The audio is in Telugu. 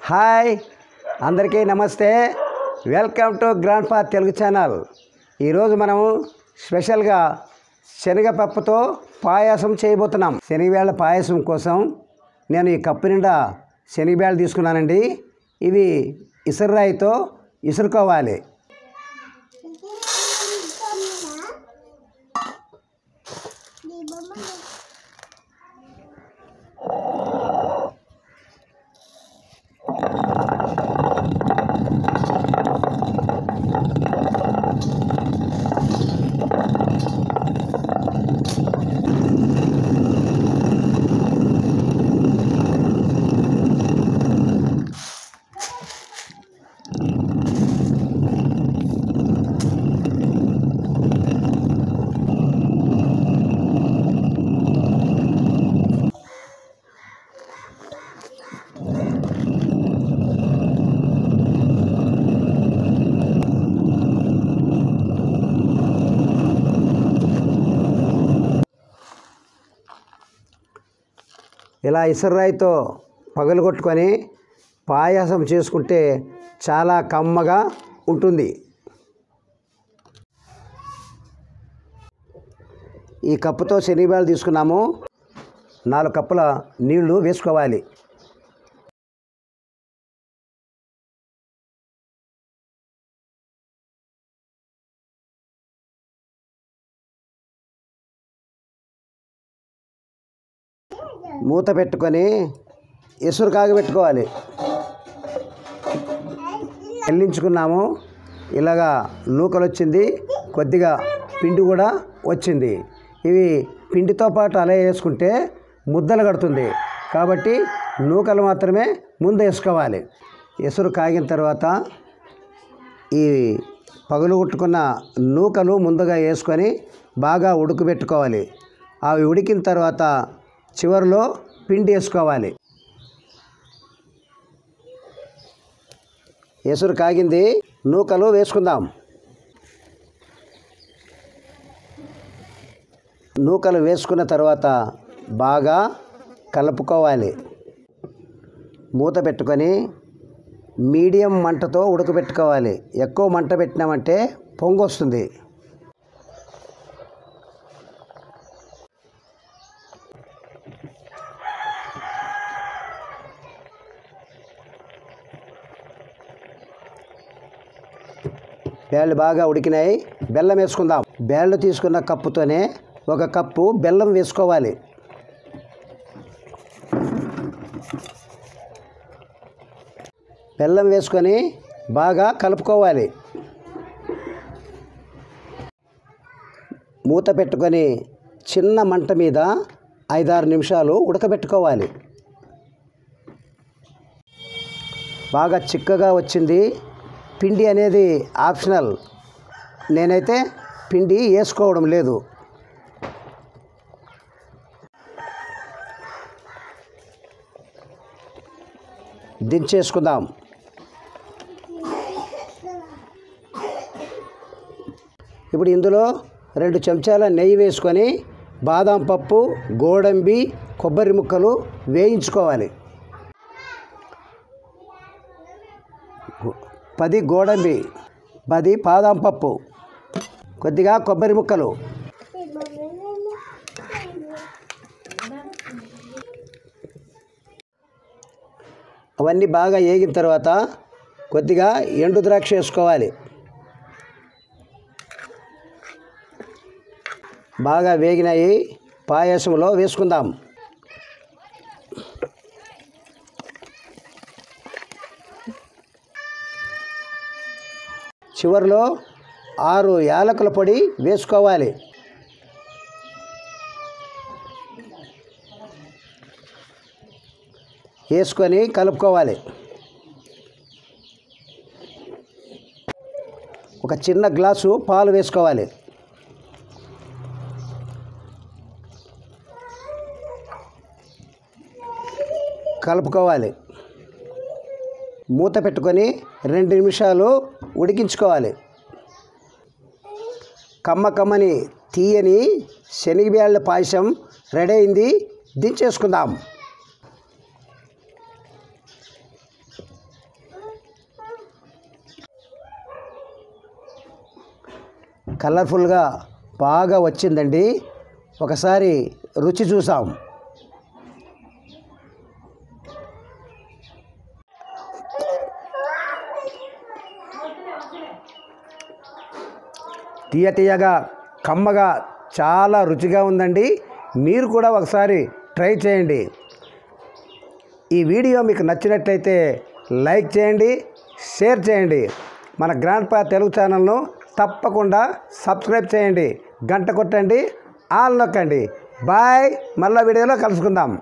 హాయ్ అందరికీ నమస్తే. వెల్కమ్ టు గ్రాండ్ ఫా తెలుగు ఛానల్. ఈరోజు మనము స్పెషల్గా శనగపప్పుతో పాయసం చేయబోతున్నాం. శనగబేళ్ళ పాయసం కోసం నేను ఈ కప్పు నిండా శనగబేళ్ళు తీసుకున్నానండి. ఇవి ఇసురాయితో ఇసురుకోవాలి. ఇలా ఇసురాయితో పగలగొట్టుకొని పాయసం చేసుకుంటే చాలా కమ్మగా ఉంటుంది. ఈ కప్పుతో శనగబేళ్ళు తీసుకున్నాము. 4 కప్పుల నీళ్లు వేసుకోవాలి. మూత పెట్టుకొని ఎసురు కాగబెట్టుకోవాలి. వెల్లించుకున్నాము. ఇలాగా నూకలు వచ్చింది, కొద్దిగా పిండి కూడా వచ్చింది. ఇవి పిండితో పాటు అలా వేసుకుంటే ముద్దలు కడుతుంది. కాబట్టి నూకలు మాత్రమే ముందు వేసుకోవాలి. ఎసురు కాగిన తర్వాత ఈ పగులుగొట్టుకున్న నూకలు ముందుగా వేసుకొని బాగా ఉడకబెట్టుకోవాలి. అవి ఉడికిన తర్వాత చివరిలో పిండి వేసుకోవాలి. ఎసురు కాగింది, నూకలు వేసుకుందాం. నూకలు వేసుకున్న తర్వాత బాగా కలుపుకోవాలి. మూత పెట్టుకొని మీడియం మంటతో ఉడకబెట్టుకోవాలి. ఎక్కువ మంట పెట్టినామంటే పొంగు వస్తుంది. బేళ్ళు బాగా ఉడికినాయి. బెల్లం వేసుకుందాం. బేళ్ళు తీసుకున్న కప్పుతోనే 1 కప్పు బెల్లం వేసుకోవాలి. బెల్లం వేసుకొని బాగా కలుపుకోవాలి. మూత పెట్టుకొని చిన్న మంట మీద 5-6 నిమిషాలు ఉడకబెట్టుకోవాలి. బాగా చిక్కగా వచ్చింది. పిండి అనేది ఆప్షనల్. నేనైతే పిండి వేసుకోవడం లేదు. దించేసుకుందాం. ఇప్పుడు ఇందులో 2 చెంచాల నెయ్యి వేసుకొని బాదం పప్పు, గోడంబి, కొబ్బరి ముక్కలు వేయించుకోవాలి. 10 గోడంబి, 10 బాదం పప్పు, కొద్దిగా కొబ్బరి ముక్కలు. అవన్నీ బాగా వేగిన తర్వాత కొద్దిగా ఎండు ద్రాక్ష వేసుకోవాలి. బాగా వేగినాయి. పాయసంలో వేసుకుందాం. చివరిలో 6 యాలకుల పొడి వేసుకోవాలి. వేసుకొని కలుపుకోవాలి. ఒక చిన్న గ్లాసు పాలు వేసుకోవాలి. కలుపుకోవాలి. మూత పెట్టుకొని 2 నిమిషాలు ఉడికించుకోవాలి. కమ్మని తీయని శనగబేళ్ళ పాయసం రెడీ అయింది. దించేసుకుందాం. కలర్ఫుల్గా బాగా వచ్చిందండి. ఒకసారి రుచి చూసాం. తీయగా కమ్మగా చాలా రుచిగా ఉందండి. మీరు కూడా ఒకసారి ట్రై చేయండి. ఈ వీడియో మీకు నచ్చినట్లయితే లైక్ చేయండి, షేర్ చేయండి. మన గ్రాండ్ పా తెలుగు ఛానల్ను తప్పకుండా సబ్స్క్రైబ్ చేయండి, గంట కొట్టండి, ఆల్ నొక్కండి. బాయ్. మళ్ళా వీడియోలో కలుసుకుందాం.